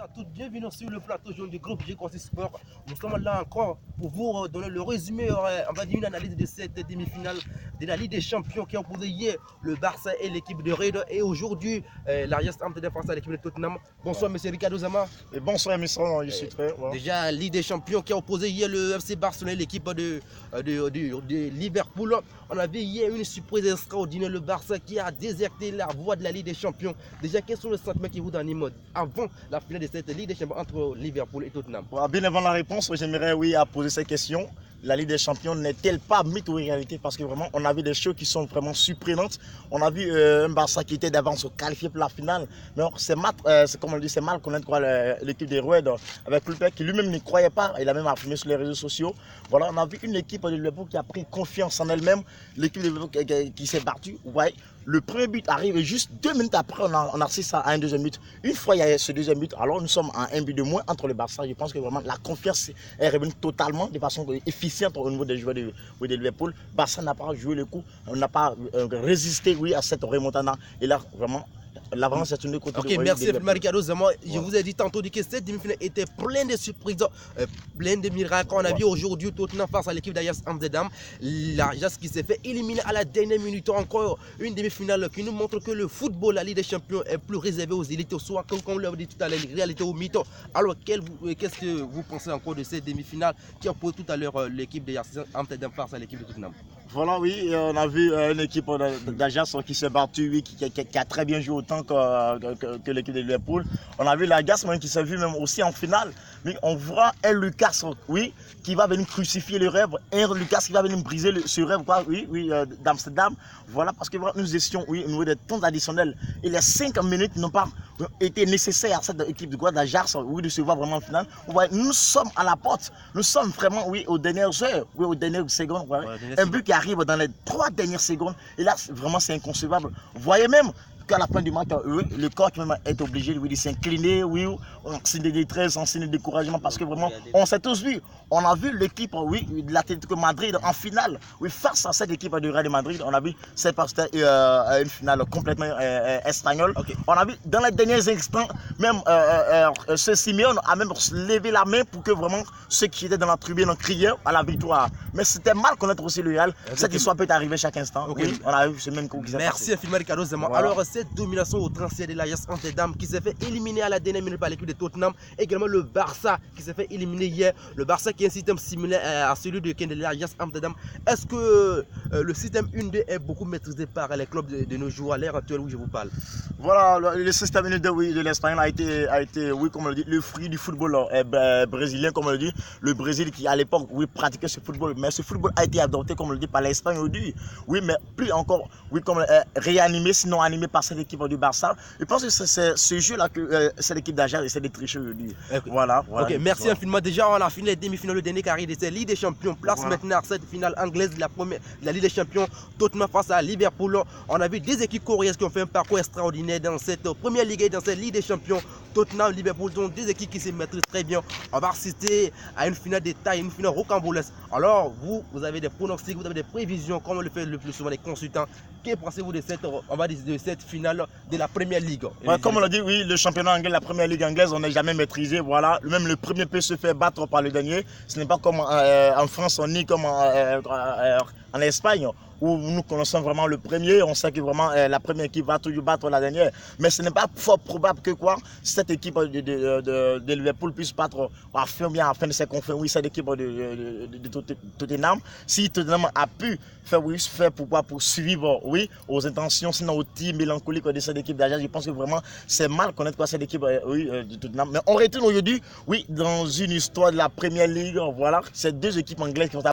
à toutes, bienvenue sur le plateau jaune du groupe G-Consist Sport. Nous sommes là encore pour vous donner le résumé, on va dire une analyse de cette demi-finale de la Ligue des Champions qui a opposé hier le Barça et l'équipe de Red. Et aujourd'hui, l'Ajax Amsterdam face à l'équipe de Tottenham. Bonsoir monsieur Ricardo Zama. Et bonsoir monsieur, je suis très... Voilà. Déjà, Ligue des Champions qui a opposé hier le FC Barcelone et l'équipe de Liverpool. On avait hier une surprise extraordinaire, le Barça qui a déserté la voie de la Ligue des Champions. Déjà, quels sont les sentiments qui vous animent avant la finale de cette Ligue des Champions entre Liverpool et Tottenham? Bien avant la réponse, j'aimerais poser cette question. La Ligue des Champions n'est-elle pas mythe ou réalité? Parce que vraiment, on a vu des choses qui sont vraiment surprenantes. On a vu un Barça qui était d'avance se qualifier pour la finale. Mais c'est comme on dit, c'est mal connaître l'équipe des Reds avec Klopp qui lui-même n'y croyait pas. Il a même affirmé sur les réseaux sociaux. Voilà, on a vu une équipe de Liverpool qui a pris confiance en elle-même. L'équipe de Liverpool qui s'est battue. Ouais. Le premier but arrive et juste 2 minutes après, on a assisté à un deuxième but. Une fois il y a ce deuxième but, alors nous sommes à un but de moins entre le Barça. Je pense que vraiment la confiance est revenue totalement de façon efficiente au niveau des joueurs de Liverpool. Barça n'a pas joué le coup, on n'a pas résisté à cette remontada. Et là, vraiment, l'avance est tournée côté de merci Ricardo Zama. Je vous ai dit tantôt que cette demi-finale était pleine de surprises, pleine de miracles. On a vu aujourd'hui Tottenham face à l'équipe d'Ajax Amsterdam. L'Ajax qui s'est fait éliminer à la dernière minute. Encore une demi-finale qui nous montre que le football, la Ligue des Champions, est plus réservé aux élites, soit comme on l'a dit tout à l'heure, réalité au mythe. Alors, qu'est-ce que vous pensez encore de cette demi-finale qui a posé tout à l'heure l'équipe d'Ajax Amsterdam face à l'équipe de Tottenham? Voilà, oui, on a vu une équipe d'Ajax qui s'est battue, qui a très bien joué autant que l'équipe de Liverpool. On a vu l'Ajax qui s'est vu même aussi en finale. Mais on voit un Lucas, qui va venir crucifier le rêve. Un Lucas qui va venir briser ce rêve, d'Amsterdam. Voilà, parce que nous étions au niveau des temps additionnels. Et les 5 minutes n'ont pas été nécessaires à cette équipe d'Ajax de se voir vraiment en finale. Nous sommes à la porte. Nous sommes vraiment aux dernières heures, aux dernières secondes. Un but qui arrive dans les 3 dernières secondes. Et là, vraiment, c'est inconcevable. Vous voyez même qu'à la fin du match, le coach même est obligé de s'incliner, en signe de détresse, en signe de découragement, parce que vraiment, on s'est tous vu. On a vu l'équipe, de l'Atlético Madrid en finale, face à cette équipe du Real Madrid. On a vu, c'est parce que c'était une finale complètement espagnole. On a vu dans les derniers instants, même ce Simeone a même levé la main pour que vraiment ceux qui étaient dans la tribune criaient à la victoire. Mais c'était mal connaître aussi le Real. Cette histoire peut arriver chaque instant. On a vu ce même coup qui s'est passé. Merci infiniment Ricardo Zama. Voilà. Alors, cette domination au transfert de l'Ajax Amsterdam qui s'est fait éliminer à la dernière minute par l'équipe de Tottenham. Également le Barça qui s'est fait éliminer hier. Le Barça qui a un système similaire à celui de l'Ajax Amsterdam. Est-ce que le système 1-2 est beaucoup maîtrisé par les clubs de nos joueurs à l'ère actuelle où je vous parle? Voilà, le système 1-2 de l'Espagne a été, comme on le dit, le fruit du football brésilien, comme on le dit. Le Brésil qui à l'époque pratiquait ce football. Mais ce football a été adopté, comme on le dit, par l'Espagne aujourd'hui. Mais plus encore, comme réanimé, sinon animé par cette équipe du Barça. Je pense que c'est ce jeu-là que cette équipe d'Ajax essaie de tricher aujourd'hui. Voilà. Merci infiniment. Déjà, on a fini les demi-finales, le dernier carré de cette Ligue des Champions. Place maintenant à cette finale anglaise de la Ligue des Champions. Tottenham face à Liverpool. On a vu des équipes coréennes qui ont fait un parcours extraordinaire dans cette première Ligue et dans cette Ligue des Champions. Tottenham, Liverpool sont des équipes qui se maîtrisent très bien. On va assister à une finale de taille, une finale rocambolesque. Alors, vous avez des pronostics, vous avez des prévisions, comme on le fait le plus souvent les consultants. Que pensez-vous de cette finale de la Première Ligue? Comme on l'a dit, le championnat anglais, la Première Ligue anglaise, on n'est jamais maîtrisé. Voilà. Même le premier peut se faire battre par le dernier. Ce n'est pas comme en France, ni comme en Espagne, où nous connaissons vraiment le premier, on sait que vraiment la première équipe va toujours battre la dernière. Mais ce n'est pas fort probable que cette équipe de Liverpool puisse battre à la fin de ses conférences, cette équipe de Tottenham. Si Tottenham a pu faire pour suivre aux intentions, sinon au tir mélancolique de cette équipe d'Ajax, je pense que vraiment c'est mal connaître cette équipe de Tottenham. Mais on retourne aujourd'hui, dans une histoire de la Première Ligue, voilà, ces 2 équipes anglaises qui ont